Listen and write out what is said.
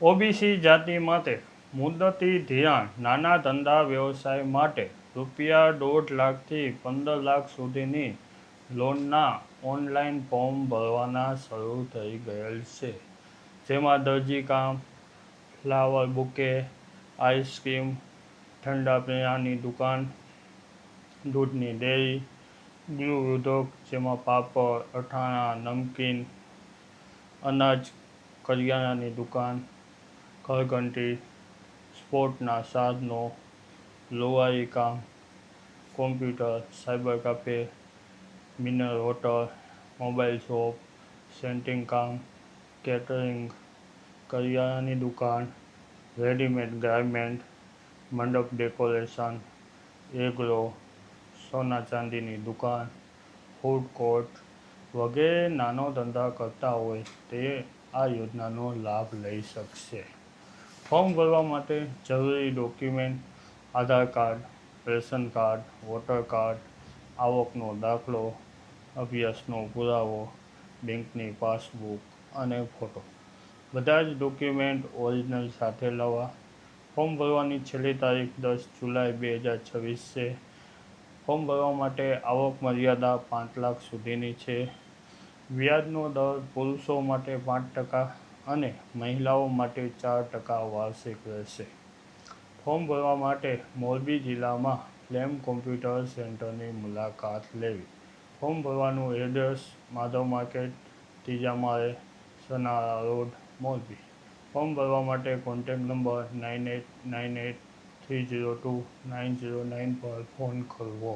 OBC જાતિ માટે મુદતી ધિરાણ નાના ધંધા વ્યવસાય માટે ₹1.5 લાખથી 15 લાખ સુધીની લોનના ઓનલાઈન ફોર્મ ભરવાના શરૂ થઈ ગયેલ છે. જેમાં દરજીકામ, ફ્લાવર બુકે, આઈસ્ક્રીમ, ઠંડા પીણાની દુકાન, દૂધની ડેરી, ગૃહ ઉદ્યોગ જેમાં પાપડ, અથાણાં, નમકીન, અનાજ, કરિયાણાની દુકાન, ઘરઘંટી, સ્પોર્ટના સાધનો, લુહારી કામ, computer, cyber cafe, mineral water, mobile shop, centring કામ, કેટરિંગ, કરિયાણાની દુકાન, રેડીમેડ ગારમેન્ટ, મંડપ ડેકોરેશન, એગ્રો, સોના ચાંદીની દુકાન, ફૂડ કોર્ટ વગેરે નાનો ધંધા કરતા હોય તે આ યોજનાનો લાભ લઈ શકશે. ફોર્મ ભરવા માટે જરૂરી document Aadhaar card, ration card, voter card, આવકનો દાખલો, અભ્યાસનો પુરાવો, બેંકની પાસબુક અને ફોટો. બધા જ ડોક્યુમેન્ટ ઓરિજિનલ સાથે લાવવા. ફોર્મ ભરવાની છેલ્લી તારીખ 10 જુલાઈ 2026 છે. ફોર્મ ભરવા માટે આવક મર્યાદા 5 લાખ સુધીની છે. વ્યાજનો દર પુરુષો માટે 5% અને મહિલાઓ માટે 4% વાર્ષિક રહેશે. ફોર્મ ભરવા માટે મોરબી જિલ્લામાં ફ્લેમ કોમ્પ્યુટર સેન્ટરની મુલાકાત લેવી. ફોર્મ ભરવાનું એડ્રેસ માધવ માર્કેટ, ત્રીજા માળે, સનાળા રોડ, મોરબી. ફોર્મ ભરવા માટે કોન્ટેક્ટ નંબર 9898302909 પર ફોન કરવો.